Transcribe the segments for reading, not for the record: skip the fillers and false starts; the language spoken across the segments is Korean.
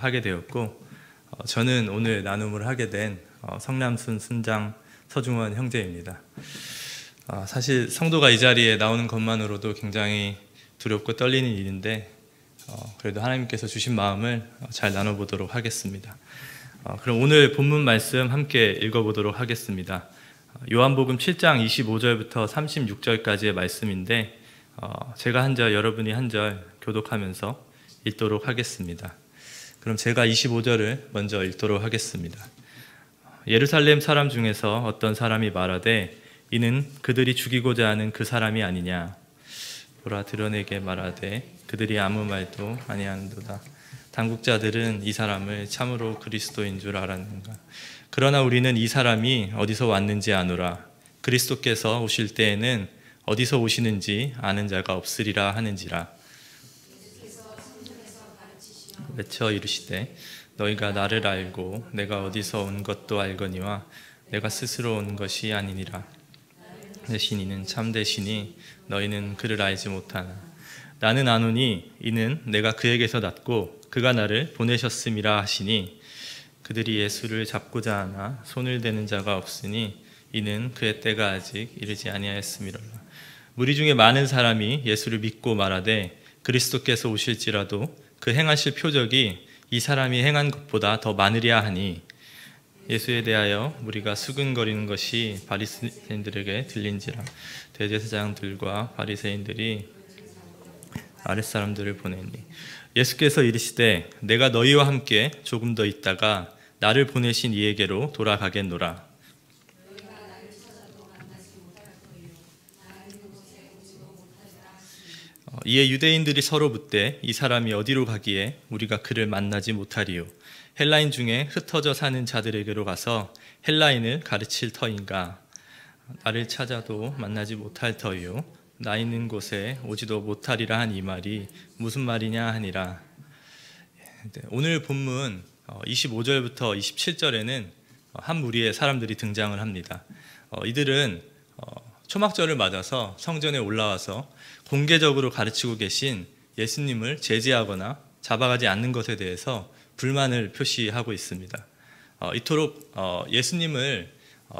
나눔을 하게 되었고, 저는 오늘 나눔을 하게 된 성남순 순장 서중원 형제입니다. 사실 성도가 이 자리에 나오는 것만으로도 굉장히 두렵고 떨리는 일인데, 그래도 하나님께서 주신 마음을 잘 나눠보도록 하겠습니다. 그럼 오늘 본문 말씀 함께 읽어보도록 하겠습니다. 요한복음 7장 25절부터 36절까지의 말씀인데, 제가 한 절, 여러분이 한 절 교독하면서 읽도록 하겠습니다. 그럼 제가 25절을 먼저 읽도록 하겠습니다. 예루살렘 사람 중에서 어떤 사람이 말하되 이는 그들이 죽이고자 하는 그 사람이 아니냐. 보라, 드러내게 말하되 그들이 아무 말도 아니하는도다. 당국자들은 이 사람을 참으로 그리스도인 줄 알았는가. 그러나 우리는 이 사람이 어디서 왔는지 아노라. 그리스도께서 오실 때에는 어디서 오시는지 아는 자가 없으리라 하는지라. 외쳐 이르시되 너희가 나를 알고 내가 어디서 온 것도 알거니와 내가 스스로 온 것이 아니니라. 대신 이는 참되시니 너희는 그를 알지 못하나. 나는 아노니 이는 내가 그에게서 났고 그가 나를 보내셨음이라 하시니, 그들이 예수를 잡고자 하나 손을 대는 자가 없으니 이는 그의 때가 아직 이르지 아니하였음이로라. 무리 중에 많은 사람이 예수를 믿고 말하되 그리스도께서 오실지라도 그 행하실 표적이 이 사람이 행한 것보다 더 많으리야 하니, 예수에 대하여 무리가 수근거리는 것이 바리새인들에게 들린지라. 대제사장들과 바리새인들이 아랫사람들을 보내니 예수께서 이르시되 내가 너희와 함께 조금 더 있다가 나를 보내신 이에게로 돌아가겠노라. 이에 유대인들이 서로 묻되 이 사람이 어디로 가기에 우리가 그를 만나지 못하리요. 헬라인 중에 흩어져 사는 자들에게로 가서 헬라인을 가르칠 터인가. 나를 찾아도 만나지 못할 터이요 나 있는 곳에 오지도 못하리라 한 이 말이 무슨 말이냐 하니라. 오늘 본문 25절부터 27절에는 한 무리의 사람들이 등장을 합니다. 이들은 초막절을 맞아서 성전에 올라와서 공개적으로 가르치고 계신 예수님을 제지하거나 잡아가지 않는 것에 대해서 불만을 표시하고 있습니다. 이토록 예수님을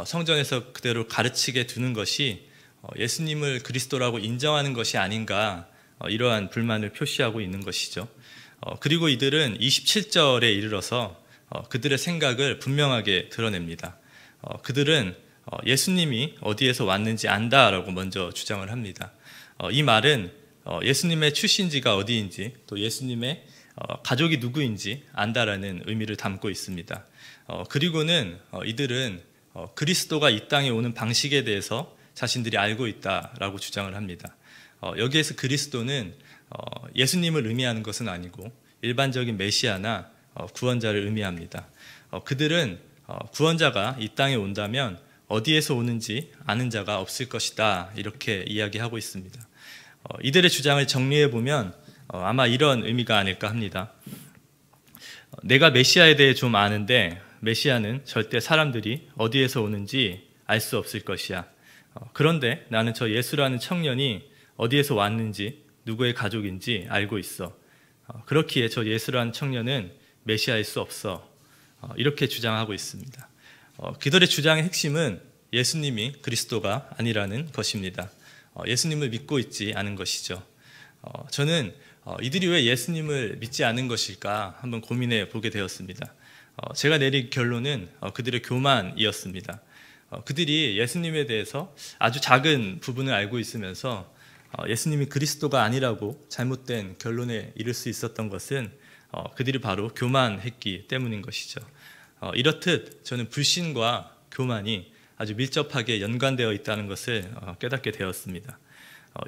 성전에서 그대로 가르치게 두는 것이 예수님을 그리스도라고 인정하는 것이 아닌가, 이러한 불만을 표시하고 있는 것이죠. 그리고 이들은 27절에 이르러서 그들의 생각을 분명하게 드러냅니다. 그들은 예수님이 어디에서 왔는지 안다라고 먼저 주장을 합니다. 이 말은 예수님의 출신지가 어디인지, 또 예수님의 가족이 누구인지 안다라는 의미를 담고 있습니다. 그리고는 이들은 그리스도가 이 땅에 오는 방식에 대해서 자신들이 알고 있다라고 주장을 합니다. 여기에서 그리스도는 예수님을 의미하는 것은 아니고 일반적인 메시아나 구원자를 의미합니다. 그들은 구원자가 이 땅에 온다면 어디에서 오는지 아는 자가 없을 것이다, 이렇게 이야기하고 있습니다. 이들의 주장을 정리해 보면 아마 이런 의미가 아닐까 합니다. 내가 메시아에 대해 좀 아는데 메시아는 절대 사람들이 어디에서 오는지 알 수 없을 것이야. 그런데 나는 저 예수라는 청년이 어디에서 왔는지 누구의 가족인지 알고 있어. 그렇기에 저 예수라는 청년은 메시아일 수 없어. 이렇게 주장하고 있습니다. 그들의 주장의 핵심은 예수님이 그리스도가 아니라는 것입니다. 예수님을 믿고 있지 않은 것이죠. 저는 이들이 왜 예수님을 믿지 않은 것일까 한번 고민해 보게 되었습니다. 제가 내린 결론은 그들의 교만이었습니다. 그들이 예수님에 대해서 아주 작은 부분을 알고 있으면서 예수님이 그리스도가 아니라고 잘못된 결론에 이를 수 있었던 것은 그들이 바로 교만했기 때문인 것이죠. 이렇듯 저는 불신과 교만이 아주 밀접하게 연관되어 있다는 것을 깨닫게 되었습니다.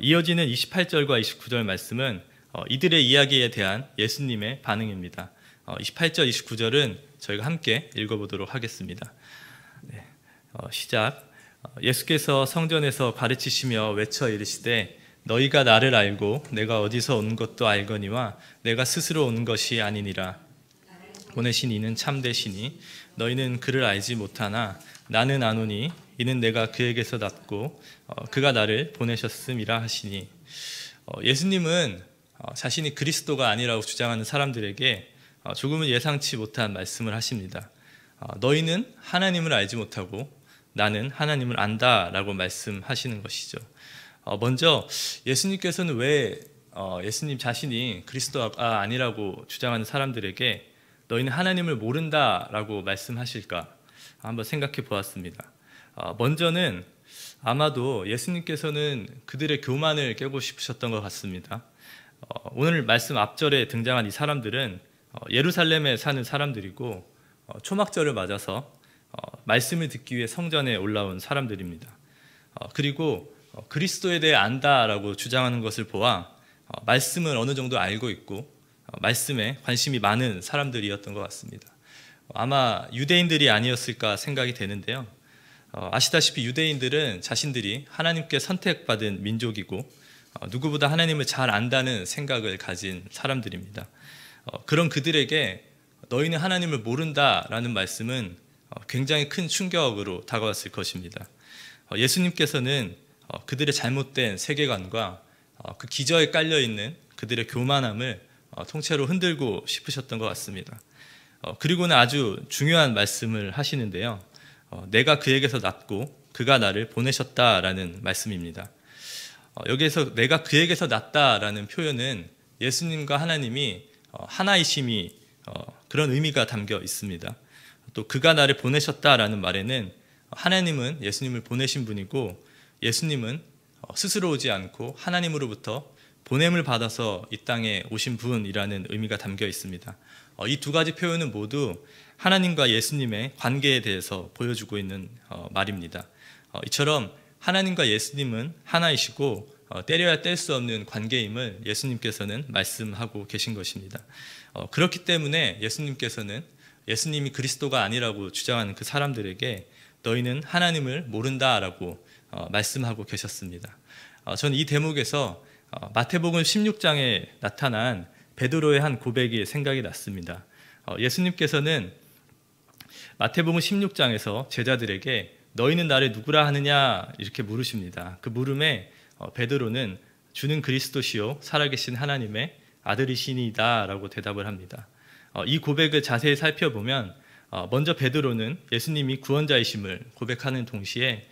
이어지는 28절과 29절 말씀은 이들의 이야기에 대한 예수님의 반응입니다. 28절, 29절은 저희가 함께 읽어보도록 하겠습니다. 네, 시작. 예수께서 성전에서 가르치시며 외쳐 이르시되 너희가 나를 알고 내가 어디서 온 것도 알거니와 내가 스스로 온 것이 아니니라. 보내신 이는 참되시니 너희는 그를 알지 못하나 나는 아노니 이는 내가 그에게서 났고 그가 나를 보내셨음이라 하시니. 예수님은 자신이 그리스도가 아니라고 주장하는 사람들에게 조금은 예상치 못한 말씀을 하십니다. 너희는 하나님을 알지 못하고 나는 하나님을 안다라고 말씀하시는 것이죠. 먼저 예수님께서는 왜 예수님 자신이 그리스도가 아니라고 주장하는 사람들에게 너희는 하나님을 모른다라고 말씀하실까 한번 생각해 보았습니다. 먼저는 아마도 예수님께서는 그들의 교만을 깨고 싶으셨던 것 같습니다. 오늘 말씀 앞절에 등장한 이 사람들은 예루살렘에 사는 사람들이고 초막절을 맞아서 말씀을 듣기 위해 성전에 올라온 사람들입니다. 그리고 그리스도에 대해 안다라고 주장하는 것을 보아 말씀을 어느 정도 알고 있고 말씀에 관심이 많은 사람들이었던 것 같습니다. 아마 유대인들이 아니었을까 생각이 되는데요. 아시다시피 유대인들은 자신들이 하나님께 선택받은 민족이고 누구보다 하나님을 잘 안다는 생각을 가진 사람들입니다. 그런 그들에게 너희는 하나님을 모른다라는 말씀은 굉장히 큰 충격으로 다가왔을 것입니다. 예수님께서는 그들의 잘못된 세계관과 그 기저에 깔려있는 그들의 교만함을 통째로 흔들고 싶으셨던 것 같습니다. 그리고는 아주 중요한 말씀을 하시는데요. 내가 그에게서 났고 그가 나를 보내셨다라는 말씀입니다. 여기에서 내가 그에게서 났다라는 표현은 예수님과 하나님이 하나이심이 그런 의미가 담겨 있습니다. 또 그가 나를 보내셨다라는 말에는 하나님은 예수님을 보내신 분이고 예수님은 스스로 오지 않고 하나님으로부터 보냄을 받아서 이 땅에 오신 분이라는 의미가 담겨 있습니다. 이 두 가지 표현은 모두 하나님과 예수님의 관계에 대해서 보여주고 있는 말입니다. 이처럼 하나님과 예수님은 하나이시고 때려야 뗄 수 없는 관계임을 예수님께서는 말씀하고 계신 것입니다. 그렇기 때문에 예수님께서는 예수님이 그리스도가 아니라고 주장하는 그 사람들에게 너희는 하나님을 모른다라고 말씀하고 계셨습니다. 저는 이 대목에서 마태복음 16장에 나타난 베드로의 한 고백이 생각이 났습니다. 예수님께서는 마태복음 16장에서 제자들에게 너희는 나를 누구라 하느냐 이렇게 물으십니다. 그 물음에 베드로는 주는 그리스도시요 살아계신 하나님의 아들이시니이다 라고 대답을 합니다. 이 고백을 자세히 살펴보면 먼저 베드로는 예수님이 구원자이심을 고백하는 동시에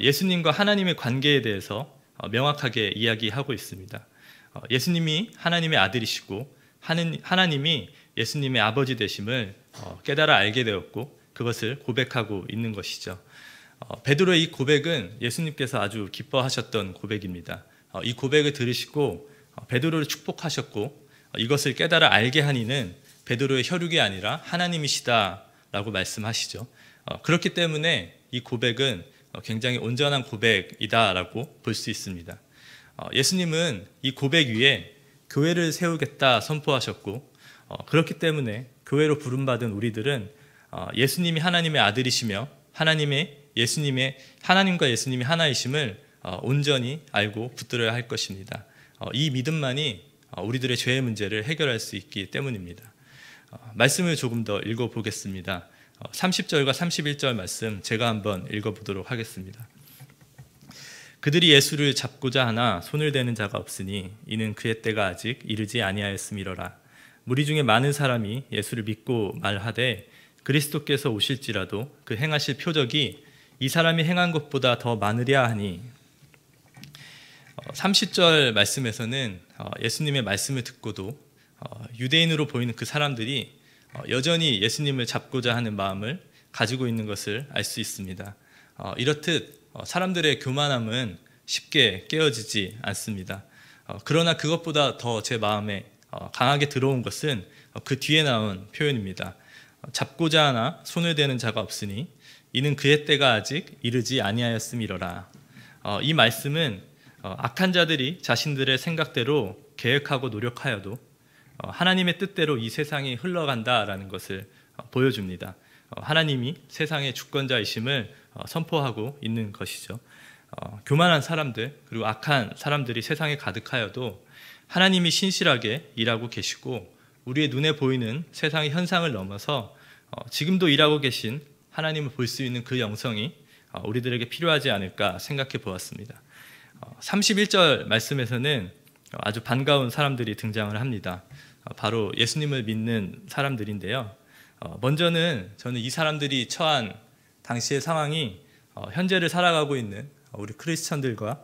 예수님과 하나님의 관계에 대해서 명확하게 이야기하고 있습니다. 예수님이 하나님의 아들이시고 하나님이 예수님의 아버지 되심을 깨달아 알게 되었고 그것을 고백하고 있는 것이죠. 베드로의 이 고백은 예수님께서 아주 기뻐하셨던 고백입니다. 이 고백을 들으시고 베드로를 축복하셨고 이것을 깨달아 알게 한 이는 베드로의 혈육이 아니라 하나님이시다라고 말씀하시죠. 그렇기 때문에 이 고백은 굉장히 온전한 고백이다라고 볼 수 있습니다. 예수님은 이 고백 위에 교회를 세우겠다 선포하셨고 그렇기 때문에 교회로 부름받은 우리들은 예수님이 하나님의 아들이시며 하나님과 예수님이 하나이심을 온전히 알고 붙들어야 할 것입니다. 이 믿음만이 우리들의 죄의 문제를 해결할 수 있기 때문입니다. 말씀을 조금 더 읽어보겠습니다. 30절과 31절 말씀 제가 한번 읽어보도록 하겠습니다. 그들이 예수를 잡고자 하나 손을 대는 자가 없으니 이는 그의 때가 아직 이르지 아니하였음이로라. 무리 중에 많은 사람이 예수를 믿고 말하되 그리스도께서 오실지라도 그 행하실 표적이 이 사람이 행한 것보다 더 많으랴 하니 30절 말씀에서는 예수님의 말씀을 듣고도 유대인으로 보이는 그 사람들이 여전히 예수님을 잡고자 하는 마음을 가지고 있는 것을 알 수 있습니다. 이렇듯 사람들의 교만함은 쉽게 깨어지지 않습니다. 그러나 그것보다 더 제 마음에 강하게 들어온 것은 그 뒤에 나온 표현입니다. 잡고자 하나 손을 대는 자가 없으니 이는 그의 때가 아직 이르지 아니하였음이로라. 이 말씀은 악한 자들이 자신들의 생각대로 계획하고 노력하여도 하나님의 뜻대로 이 세상이 흘러간다라는 것을 보여줍니다. 하나님이 세상의 주권자이심을 선포하고 있는 것이죠. 교만한 사람들 그리고 악한 사람들이 세상에 가득하여도 하나님이 신실하게 일하고 계시고 우리의 눈에 보이는 세상의 현상을 넘어서 지금도 일하고 계신 하나님을 볼 수 있는 그 영성이 우리들에게 필요하지 않을까 생각해 보았습니다. 31절 말씀에서는 아주 반가운 사람들이 등장을 합니다. 바로 예수님을 믿는 사람들인데요. 먼저는 저는 이 사람들이 처한 당시의 상황이 현재를 살아가고 있는 우리 크리스천들과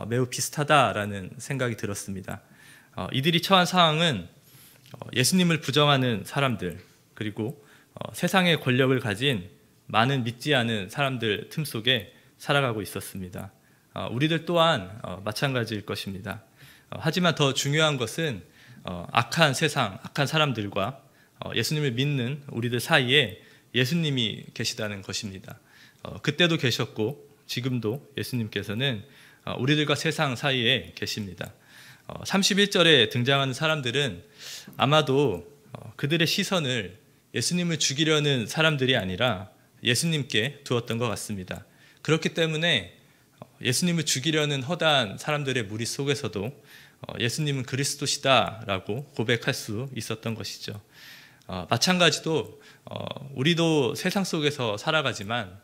매우 비슷하다라는 생각이 들었습니다. 이들이 처한 상황은 예수님을 부정하는 사람들, 그리고 세상의 권력을 가진 많은 믿지 않은 사람들 틈 속에 살아가고 있었습니다. 우리들 또한 마찬가지일 것입니다. 하지만 더 중요한 것은 악한 세상, 악한 사람들과 예수님을 믿는 우리들 사이에 예수님이 계시다는 것입니다. 그때도 계셨고 지금도 예수님께서는 우리들과 세상 사이에 계십니다. 31절에 등장하는 사람들은 아마도 그들의 시선을 예수님을 죽이려는 사람들이 아니라 예수님께 두었던 것 같습니다. 그렇기 때문에 예수님을 죽이려는 허다한 사람들의 무리 속에서도 예수님은 그리스도시다라고 고백할 수 있었던 것이죠. 마찬가지로 우리도 세상 속에서 살아가지만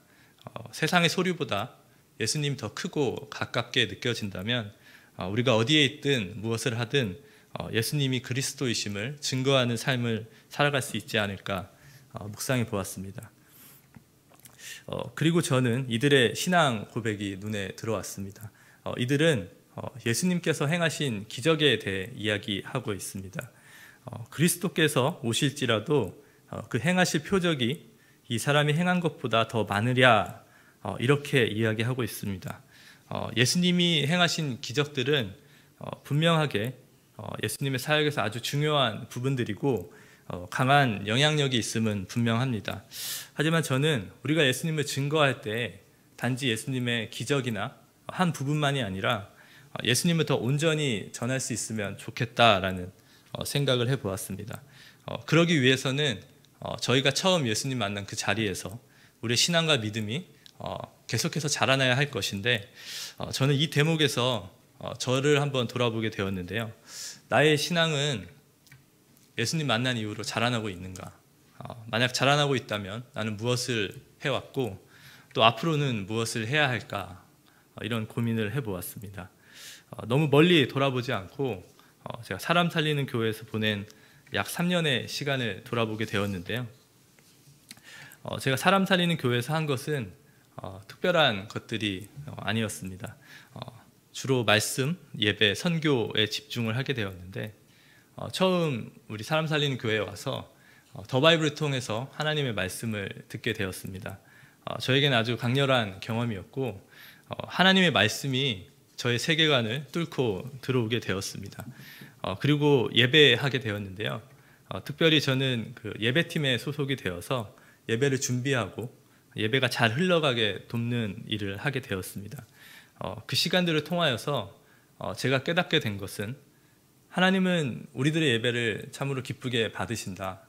세상의 소리보다 예수님이 더 크고 가깝게 느껴진다면 우리가 어디에 있든 무엇을 하든 예수님이 그리스도이심을 증거하는 삶을 살아갈 수 있지 않을까 묵상해 보았습니다. 그리고 저는 이들의 신앙 고백이 눈에 들어왔습니다. 이들은 예수님께서 행하신 기적에 대해 이야기하고 있습니다. 그리스도께서 오실지라도 그 행하실 표적이 이 사람이 행한 것보다 더 많으랴, 이렇게 이야기하고 있습니다. 예수님이 행하신 기적들은 분명하게 예수님의 사역에서 아주 중요한 부분들이고 강한 영향력이 있음은 분명합니다. 하지만 저는 우리가 예수님을 증거할 때 단지 예수님의 기적이나 한 부분만이 아니라 예수님을 더 온전히 전할 수 있으면 좋겠다라는 생각을 해보았습니다. 그러기 위해서는 저희가 처음 예수님 만난 그 자리에서 우리의 신앙과 믿음이 계속해서 자라나야 할 것인데, 저는 이 대목에서 저를 한번 돌아보게 되었는데요. 나의 신앙은 예수님 만난 이후로 자라나고 있는가? 만약 자라나고 있다면 나는 무엇을 해왔고 또 앞으로는 무엇을 해야 할까? 이런 고민을 해보았습니다. 너무 멀리 돌아보지 않고 제가 사람 살리는 교회에서 보낸 약 3년의 시간을 돌아보게 되었는데요. 제가 사람 살리는 교회에서 한 것은 특별한 것들이 아니었습니다. 주로 말씀, 예배, 선교에 집중을 하게 되었는데, 처음 우리 사람 살리는 교회에 와서 더 바이블을 통해서 하나님의 말씀을 듣게 되었습니다. 저에게는 아주 강렬한 경험이었고 하나님의 말씀이 저의 세계관을 뚫고 들어오게 되었습니다. 그리고 예배하게 되었는데요. 특별히 저는 그 예배팀에 소속이 되어서 예배를 준비하고 예배가 잘 흘러가게 돕는 일을 하게 되었습니다. 그 시간들을 통하여서 제가 깨닫게 된 것은 하나님은 우리들의 예배를 참으로 기쁘게 받으신다.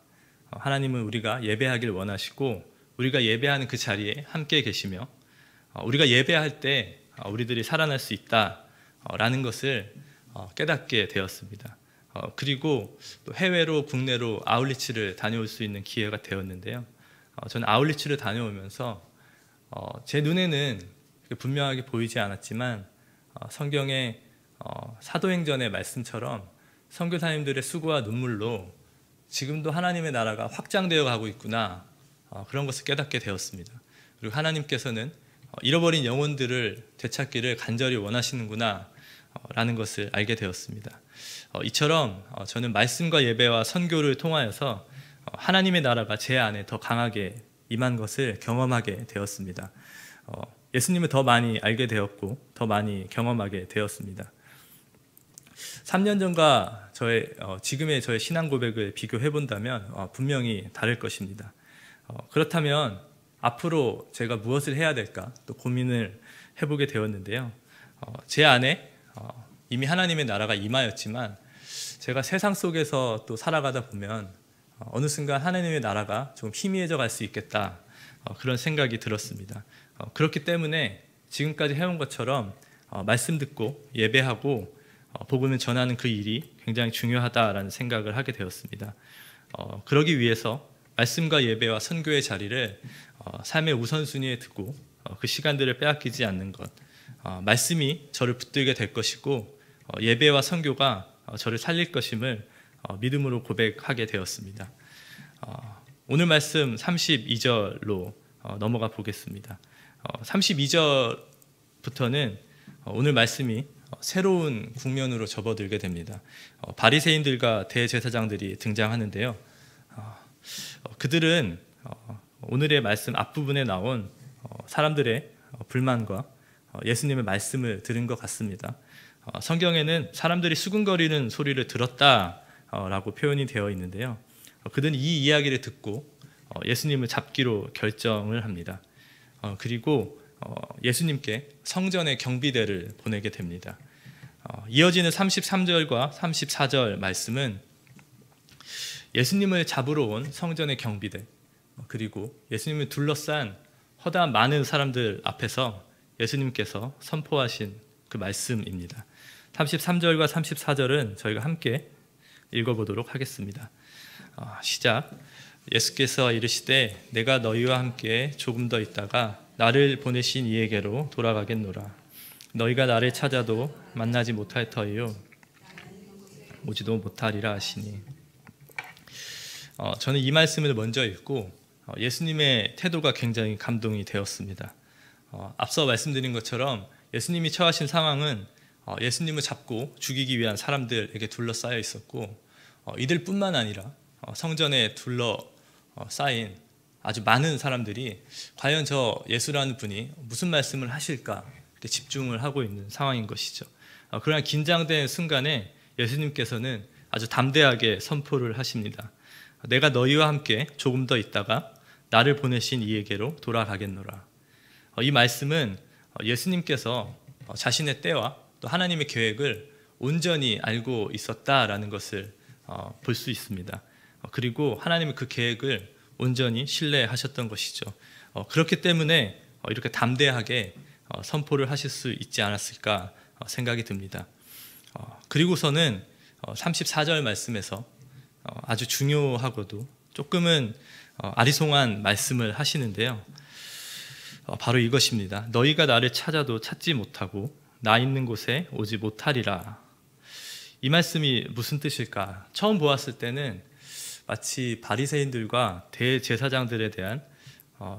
하나님은 우리가 예배하길 원하시고 우리가 예배하는 그 자리에 함께 계시며 우리가 예배할 때 우리들이 살아날 수 있다라는 것을 깨닫게 되었습니다. 그리고 또 해외로 국내로 아울리치를 다녀올 수 있는 기회가 되었는데요. 저는 아울리치를 다녀오면서 제 눈에는 분명하게 보이지 않았지만 성경의 사도행전의 말씀처럼 선교사님들의 수고와 눈물로 지금도 하나님의 나라가 확장되어 가고 있구나, 그런 것을 깨닫게 되었습니다. 그리고 하나님께서는 잃어버린 영혼들을 되찾기를 간절히 원하시는구나 라는 것을 알게 되었습니다. 이처럼 저는 말씀과 예배와 선교를 통하여서 하나님의 나라가 제 안에 더 강하게 임한 것을 경험하게 되었습니다. 예수님을 더 많이 알게 되었고 더 많이 경험하게 되었습니다. 3년 전과 지금의 저의 신앙 고백을 비교해 본다면 분명히 다를 것입니다. 그렇다면 앞으로 제가 무엇을 해야 될까 또 고민을 해보게 되었는데요. 제 안에 이미 하나님의 나라가 임하였지만 제가 세상 속에서 또 살아가다 보면 어느 순간 하나님의 나라가 좀 희미해져 갈 수 있겠다, 그런 생각이 들었습니다. 그렇기 때문에 지금까지 해온 것처럼 말씀 듣고 예배하고 복음을 전하는 그 일이 굉장히 중요하다라는 생각을 하게 되었습니다. 그러기 위해서 말씀과 예배와 선교의 자리를 삶의 우선순위에 두고 그 시간들을 빼앗기지 않는 것, 말씀이 저를 붙들게 될 것이고 예배와 선교가 저를 살릴 것임을 믿음으로 고백하게 되었습니다. 오늘 말씀 32절로 넘어가 보겠습니다. 32절부터는 오늘 말씀이 새로운 국면으로 접어들게 됩니다. 바리새인들과 대제사장들이 등장하는데요. 그들은 오늘의 말씀 앞부분에 나온 사람들의 불만과 예수님의 말씀을 들은 것 같습니다. 성경에는 사람들이 수군거리는 소리를 들었다라고 표현이 되어 있는데요. 그들은 이 이야기를 듣고 예수님을 잡기로 결정을 합니다. 그리고 예수님께 성전의 경비대를 보내게 됩니다. 이어지는 33절과 34절 말씀은 예수님을 잡으러 온 성전의 경비대, 그리고 예수님을 둘러싼 허다한 많은 사람들 앞에서 예수님께서 선포하신 그 말씀입니다. 33절과 34절은 저희가 함께 읽어보도록 하겠습니다. 시작. 예수께서 이르시되 내가 너희와 함께 조금 더 있다가 나를 보내신 이에게로 돌아가겠노라. 너희가 나를 찾아도 만나지 못할 터이요 오지도 못하리라 하시니. 저는 이 말씀을 먼저 읽고 예수님의 태도가 굉장히 감동이 되었습니다. 앞서 말씀드린 것처럼 예수님이 처하신 상황은 예수님을 잡고 죽이기 위한 사람들에게 둘러싸여 있었고, 이들뿐만 아니라 성전에 둘러싸인 아주 많은 사람들이 과연 저 예수라는 분이 무슨 말씀을 하실까 이렇게 집중을 하고 있는 상황인 것이죠. 그러나 긴장된 순간에 예수님께서는 아주 담대하게 선포를 하십니다. 내가 너희와 함께 조금 더 있다가 나를 보내신 이에게로 돌아가겠노라. 이 말씀은 예수님께서 자신의 때와 또 하나님의 계획을 온전히 알고 있었다라는 것을 볼 수 있습니다. 그리고 하나님의 그 계획을 온전히 신뢰하셨던 것이죠. 그렇기 때문에 이렇게 담대하게 선포를 하실 수 있지 않았을까 생각이 듭니다. 그리고서는 34절 말씀에서 아주 중요하고도 조금은 아리송한 말씀을 하시는데요. 바로 이것입니다. 너희가 나를 찾아도 찾지 못하고 나 있는 곳에 오지 못하리라. 이 말씀이 무슨 뜻일까? 처음 보았을 때는 마치 바리새인들과 대제사장들에 대한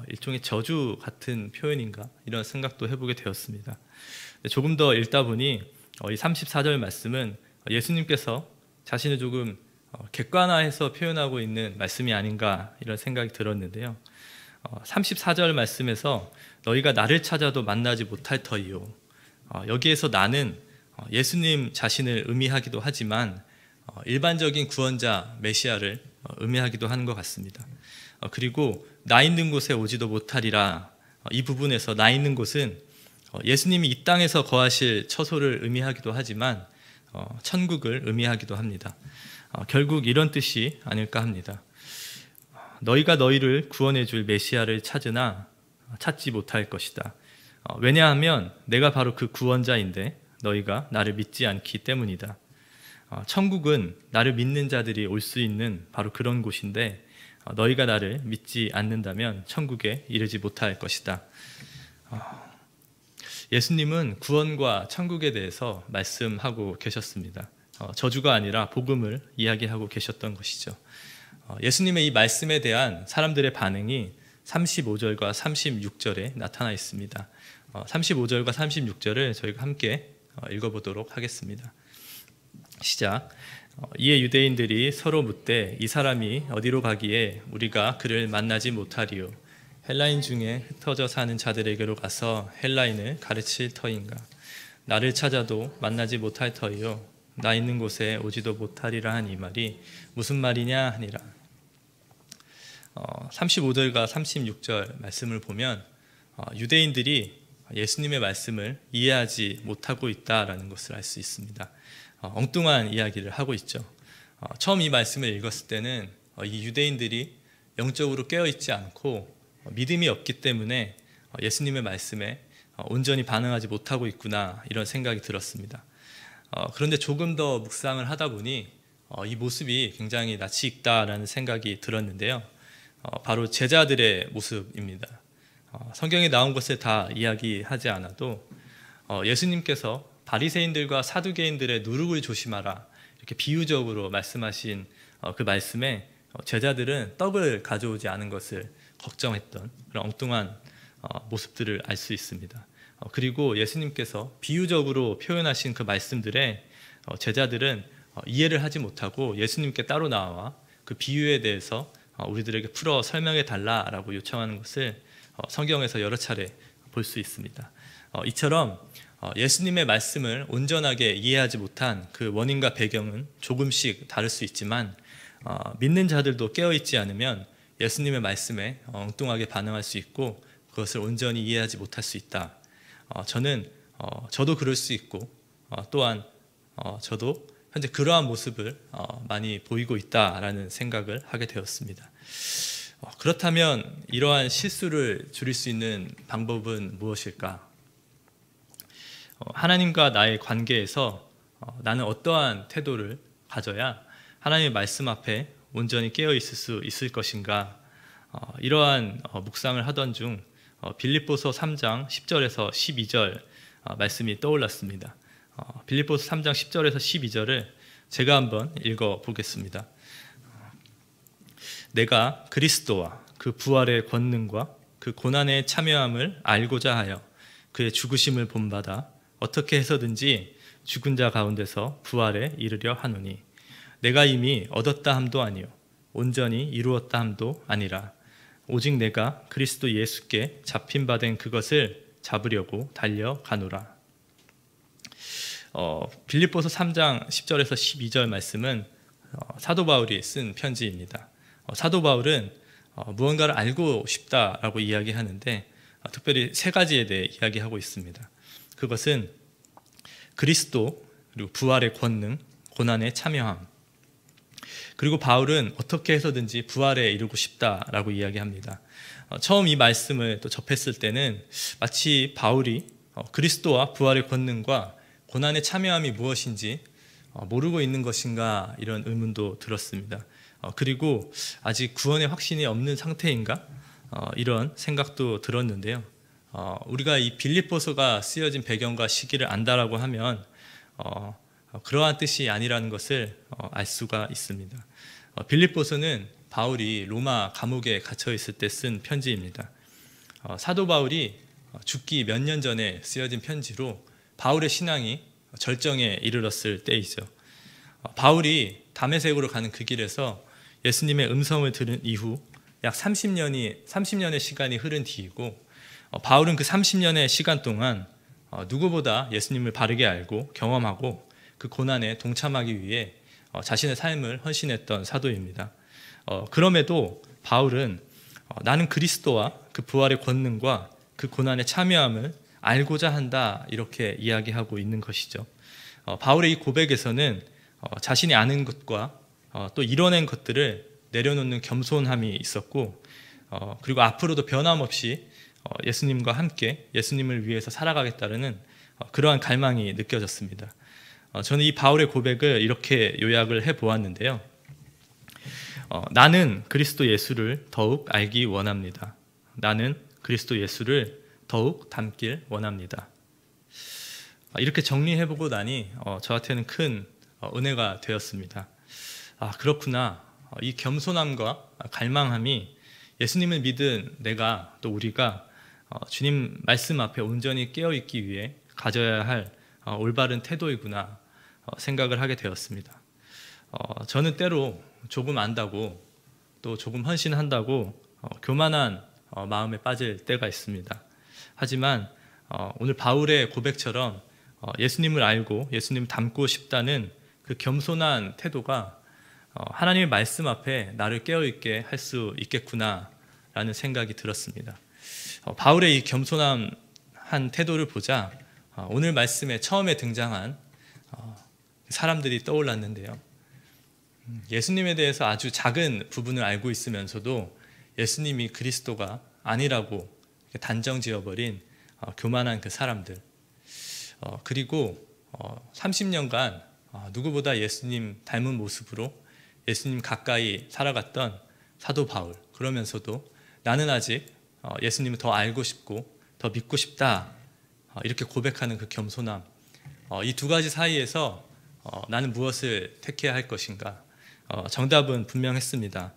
일종의 저주 같은 표현인가 이런 생각도 해보게 되었습니다. 조금 더 읽다 보니 이 34절 말씀은 예수님께서 자신을 조금 객관화해서 표현하고 있는 말씀이 아닌가 이런 생각이 들었는데요. 34절 말씀에서 너희가 나를 찾아도 만나지 못할 터이요. 여기에서 나는 예수님 자신을 의미하기도 하지만 일반적인 구원자 메시아를 의미하기도 하는 것 같습니다. 그리고 나 있는 곳에 오지도 못하리라. 이 부분에서 나 있는 곳은 예수님이 이 땅에서 거하실 처소를 의미하기도 하지만 천국을 의미하기도 합니다. 결국 이런 뜻이 아닐까 합니다. 너희가 너희를 구원해 줄 메시아를 찾으나 찾지 못할 것이다. 왜냐하면 내가 바로 그 구원자인데 너희가 나를 믿지 않기 때문이다. 천국은 나를 믿는 자들이 올 수 있는 바로 그런 곳인데 너희가 나를 믿지 않는다면 천국에 이르지 못할 것이다. 예수님은 구원과 천국에 대해서 말씀하고 계셨습니다. 저주가 아니라 복음을 이야기하고 계셨던 것이죠. 예수님의 이 말씀에 대한 사람들의 반응이 35절과 36절에 나타나 있습니다. 35절과 36절을 저희가 함께 읽어보도록 하겠습니다. 시작. 이에 유대인들이 서로 묻되 이 사람이 어디로 가기에 우리가 그를 만나지 못하리요. 헬라인 중에 흩어져 사는 자들에게로 가서 헬라인을 가르칠 터인가. 나를 찾아도 만나지 못할 터이요. 나 있는 곳에 오지도 못하리라 한 이 말이 무슨 말이냐 하니라. 35절과 36절 말씀을 보면 유대인들이 예수님의 말씀을 이해하지 못하고 있다라는 것을 알 수 있습니다. 엉뚱한 이야기를 하고 있죠. 처음 이 말씀을 읽었을 때는 이 유대인들이 영적으로 깨어있지 않고 믿음이 없기 때문에 예수님의 말씀에 온전히 반응하지 못하고 있구나 이런 생각이 들었습니다. 그런데 조금 더 묵상을 하다 보니 이 모습이 굉장히 낯이 익다라는 생각이 들었는데요. 바로 제자들의 모습입니다. 성경에 나온 것을 다 이야기하지 않아도 예수님께서 바리새인들과 사두개인들의 누룩을 조심하라 이렇게 비유적으로 말씀하신 그 말씀에 제자들은 떡을 가져오지 않은 것을 걱정했던 그런 엉뚱한 모습들을 알 수 있습니다. 그리고 예수님께서 비유적으로 표현하신 그 말씀들에 제자들은 이해를 하지 못하고 예수님께 따로 나와 그 비유에 대해서 우리들에게 풀어 설명해 달라라고 요청하는 것을 성경에서 여러 차례 볼 수 있습니다. 이처럼 예수님의 말씀을 온전하게 이해하지 못한 그 원인과 배경은 조금씩 다를 수 있지만 믿는 자들도 깨어있지 않으면 예수님의 말씀에 엉뚱하게 반응할 수 있고 그것을 온전히 이해하지 못할 수 있다. 저도 그럴 수 있고 또한 저도 현재 그러한 모습을 많이 보이고 있다라는 생각을 하게 되었습니다. 그렇다면 이러한 실수를 줄일 수 있는 방법은 무엇일까? 하나님과 나의 관계에서 나는 어떠한 태도를 가져야 하나님의 말씀 앞에 온전히 깨어 있을 수 있을 것인가? 이러한 묵상을 하던 중 빌립보서 3장 10절에서 12절 말씀이 떠올랐습니다. 빌립보서 3장 10절에서 12절을 제가 한번 읽어 보겠습니다. 내가 그리스도와 그 부활의 권능과 그 고난의 참여함을 알고자 하여 그의 죽으심을 본받아 어떻게 해서든지 죽은 자 가운데서 부활에 이르려 하노니 내가 이미 얻었다 함도 아니요 온전히 이루었다 함도 아니라 오직 내가 그리스도 예수께 잡힌 바 된 그것을 잡으려고 달려가노라. 빌립보서 3장 10절에서 12절 말씀은 사도 바울이 쓴 편지입니다. 사도 바울은 무언가를 알고 싶다라고 이야기하는데 특별히 세 가지에 대해 이야기하고 있습니다. 그것은 그리스도, 그리고 부활의 권능, 고난의 참여함. 그리고 바울은 어떻게 해서든지 부활에 이르고 싶다라고 이야기합니다. 처음 이 말씀을 또 접했을 때는 마치 바울이 그리스도와 부활의 권능과 고난의 참여함이 무엇인지 모르고 있는 것인가 이런 의문도 들었습니다. 그리고 아직 구원의 확신이 없는 상태인가 이런 생각도 들었는데요. 우리가 이 빌립보서가 쓰여진 배경과 시기를 안다라고 하면 그러한 뜻이 아니라는 것을 알 수가 있습니다. 빌립보서는 바울이 로마 감옥에 갇혀 있을 때 쓴 편지입니다. 사도 바울이 죽기 몇 년 전에 쓰여진 편지로 바울의 신앙이 절정에 이르렀을 때이죠. 바울이 다메섹으로 가는 그 길에서 예수님의 음성을 들은 이후 약 30년의 시간이 흐른 뒤이고 바울은 그 30년의 시간 동안 누구보다 예수님을 바르게 알고 경험하고 그 고난에 동참하기 위해 자신의 삶을 헌신했던 사도입니다. 그럼에도 바울은 나는 그리스도와 그 부활의 권능과 그 고난의 참여함을 알고자 한다 이렇게 이야기하고 있는 것이죠. 바울의 이 고백에서는 자신이 아는 것과 또 이뤄낸 것들을 내려놓는 겸손함이 있었고 그리고 앞으로도 변함없이 예수님과 함께 예수님을 위해서 살아가겠다는 그러한 갈망이 느껴졌습니다. 저는 이 바울의 고백을 이렇게 요약을 해보았는데요. 나는 그리스도 예수를 더욱 알기 원합니다. 나는 그리스도 예수를 더욱 닮길 원합니다. 이렇게 정리해보고 나니 저한테는 큰 은혜가 되었습니다. 그렇구나. 이 겸손함과 갈망함이 예수님을 믿은 내가 또 우리가 주님 말씀 앞에 온전히 깨어있기 위해 가져야 할 올바른 태도이구나 생각을 하게 되었습니다. 저는 때로 조금 안다고 또 조금 헌신한다고 교만한 마음에 빠질 때가 있습니다. 하지만 오늘 바울의 고백처럼 예수님을 알고 예수님을 닮고 싶다는 그 겸손한 태도가 하나님의 말씀 앞에 나를 깨어있게 할 수 있겠구나라는 생각이 들었습니다. 바울의 이 겸손한 태도를 보자 오늘 말씀에 처음에 등장한 사람들이 떠올랐는데요. 예수님에 대해서 아주 작은 부분을 알고 있으면서도 예수님이 그리스도가 아니라고 단정 지어버린 교만한 그 사람들, 그리고 30년간 누구보다 예수님 닮은 모습으로 예수님 가까이 살아갔던 사도 바울, 그러면서도 나는 아직 예수님을 더 알고 싶고 더 믿고 싶다 이렇게 고백하는 그 겸손함, 이 두 가지 사이에서 나는 무엇을 택해야 할 것인가? 정답은 분명했습니다.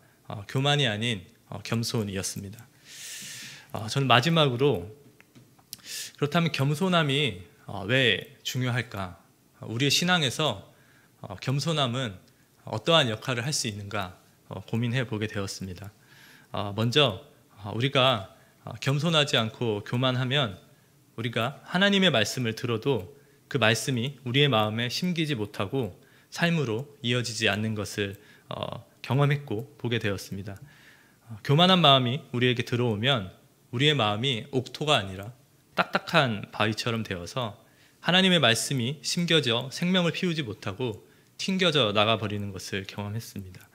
교만이 아닌 겸손이었습니다. 저는 마지막으로 그렇다면 겸손함이 왜 중요할까? 우리의 신앙에서 겸손함은 어떠한 역할을 할 수 있는가 고민해 보게 되었습니다. 먼저 우리가 겸손하지 않고 교만하면 우리가 하나님의 말씀을 들어도 그 말씀이 우리의 마음에 심기지 못하고 삶으로 이어지지 않는 것을 경험했고 보게 되었습니다. 교만한 마음이 우리에게 들어오면 우리의 마음이 옥토가 아니라 딱딱한 바위처럼 되어서 하나님의 말씀이 심겨져 생명을 피우지 못하고 튕겨져 나가버리는 것을 경험했습니다.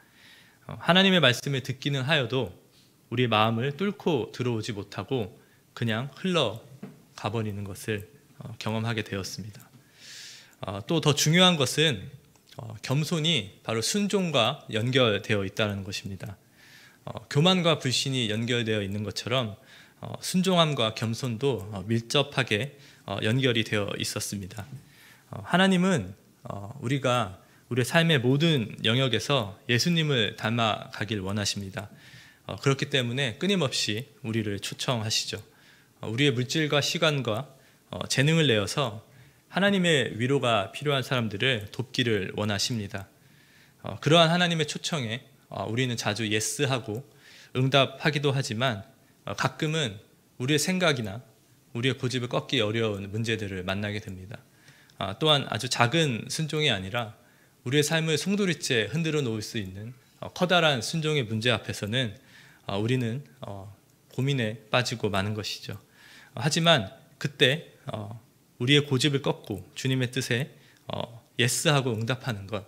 하나님의 말씀을 듣기는 하여도 우리의 마음을 뚫고 들어오지 못하고 그냥 흘러가버리는 것을 경험하게 되었습니다. 또 더 중요한 것은 겸손이 바로 순종과 연결되어 있다는 것입니다. 교만과 불신이 연결되어 있는 것처럼 순종함과 겸손도 밀접하게 연결이 되어 있었습니다. 하나님은 우리가 우리의 삶의 모든 영역에서 예수님을 닮아가길 원하십니다. 그렇기 때문에 끊임없이 우리를 초청하시죠. 우리의 물질과 시간과 재능을 내어서 하나님의 위로가 필요한 사람들을 돕기를 원하십니다. 그러한 하나님의 초청에 우리는 자주 예스하고 응답하기도 하지만 가끔은 우리의 생각이나 우리의 고집을 꺾기 어려운 문제들을 만나게 됩니다. 또한 아주 작은 순종이 아니라 우리의 삶을 송두리째 흔들어 놓을 수 있는 커다란 순종의 문제 앞에서는 우리는 고민에 빠지고 마는 것이죠. 하지만 그때 우리의 고집을 꺾고 주님의 뜻에 예스하고 응답하는 것,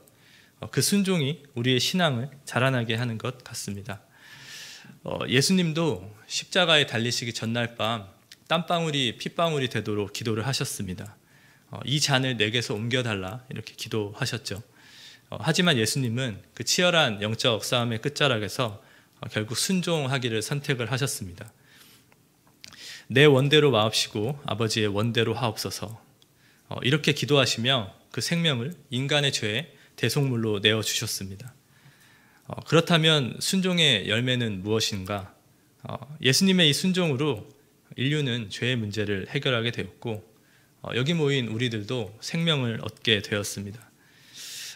그 순종이 우리의 신앙을 자라나게 하는 것 같습니다. 예수님도 십자가에 달리시기 전날 밤 땀방울이 핏방울이 되도록 기도를 하셨습니다. 이 잔을 내게서 옮겨달라 이렇게 기도하셨죠. 하지만 예수님은 그 치열한 영적 싸움의 끝자락에서 결국 순종하기를 선택을 하셨습니다. 내 원대로 마옵시고 아버지의 원대로 하옵소서. 이렇게 기도하시며 그 생명을 인간의 죄의 대속물로 내어주셨습니다. 그렇다면 순종의 열매는 무엇인가? 예수님의 이 순종으로 인류는 죄의 문제를 해결하게 되었고 여기 모인 우리들도 생명을 얻게 되었습니다.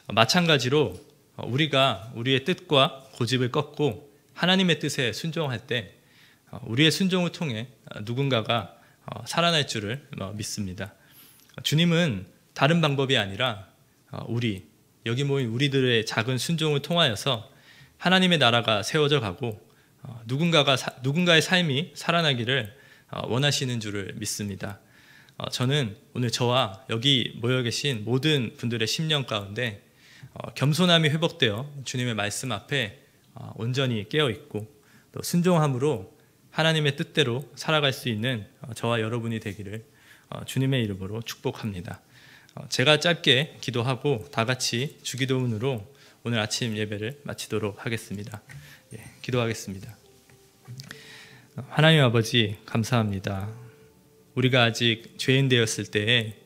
마찬가지로 우리가 우리의 뜻과 고집을 꺾고 하나님의 뜻에 순종할 때 우리의 순종을 통해 누군가가 살아날 줄을 믿습니다. 주님은 다른 방법이 아니라 여기 모인 우리들의 작은 순종을 통하여서 하나님의 나라가 세워져 가고 누군가의 삶이 살아나기를 원하시는 줄을 믿습니다. 저는 오늘 저와 여기 모여 계신 모든 분들의 심령 가운데 겸손함이 회복되어 주님의 말씀 앞에 온전히 깨어 있고 또 순종함으로 하나님의 뜻대로 살아갈 수 있는 저와 여러분이 되기를 주님의 이름으로 축복합니다. 제가 짧게 기도하고 다 같이 주기도문으로 오늘 아침 예배를 마치도록 하겠습니다. 기도하겠습니다. 하나님 아버지 감사합니다. 우리가 아직 죄인 되었을 때에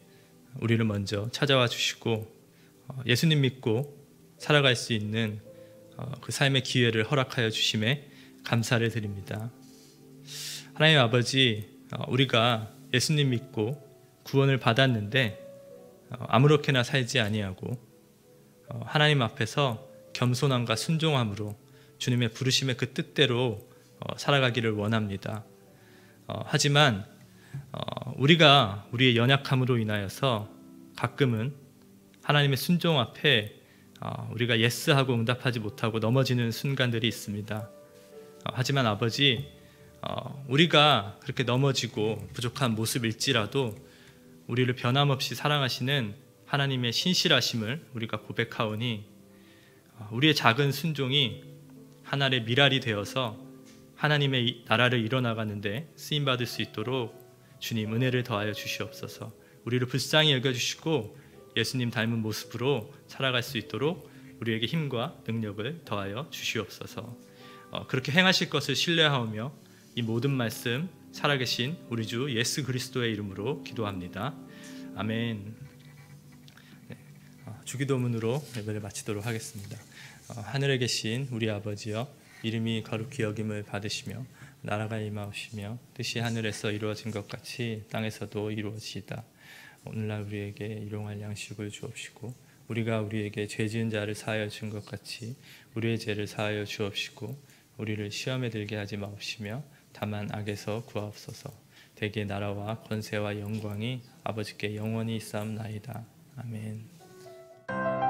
우리를 먼저 찾아와 주시고 예수님 믿고 살아갈 수 있는 그 삶의 기회를 허락하여 주심에 감사를 드립니다. 하나님 아버지, 우리가 예수님 믿고 구원을 받았는데 아무렇게나 살지 아니하고 하나님 앞에서 겸손함과 순종함으로 주님의 부르심의 그 뜻대로 살아가기를 원합니다. 하지만 우리가 우리의 연약함으로 인하여서 가끔은 하나님의 순종 앞에 우리가 예스하고 응답하지 못하고 넘어지는 순간들이 있습니다. 하지만 아버지, 우리가 그렇게 넘어지고 부족한 모습일지라도 우리를 변함없이 사랑하시는 하나님의 신실하심을 우리가 고백하오니 우리의 작은 순종이 하나의 미랄이 되어서 하나님의 나라를 이뤄나가는데 쓰임받을 수 있도록 주님 은혜를 더하여 주시옵소서. 우리를 불쌍히 여겨주시고 예수님 닮은 모습으로 살아갈 수 있도록 우리에게 힘과 능력을 더하여 주시옵소서. 그렇게 행하실 것을 신뢰하오며 이 모든 말씀 살아계신 우리 주 예수 그리스도의 이름으로 기도합니다. 아멘. 주기도문으로 예배를 마치도록 하겠습니다. 하늘에 계신 우리 아버지여, 이름이 거룩히 여김을 받으시며 나라가 임하옵시며 뜻이 하늘에서 이루어진 것 같이 땅에서도 이루어지이다. 오늘날 우리에게 일용할 양식을 주옵시고 우리가 우리에게 죄 지은 자를 사하여 준 것 같이 우리의 죄를 사하여 주옵시고 우리를 시험에 들게 하지 마옵시며 다만 악에서 구하옵소서. 대개 나라와 권세와 영광이 아버지께 영원히 있사옵나이다. 아멘.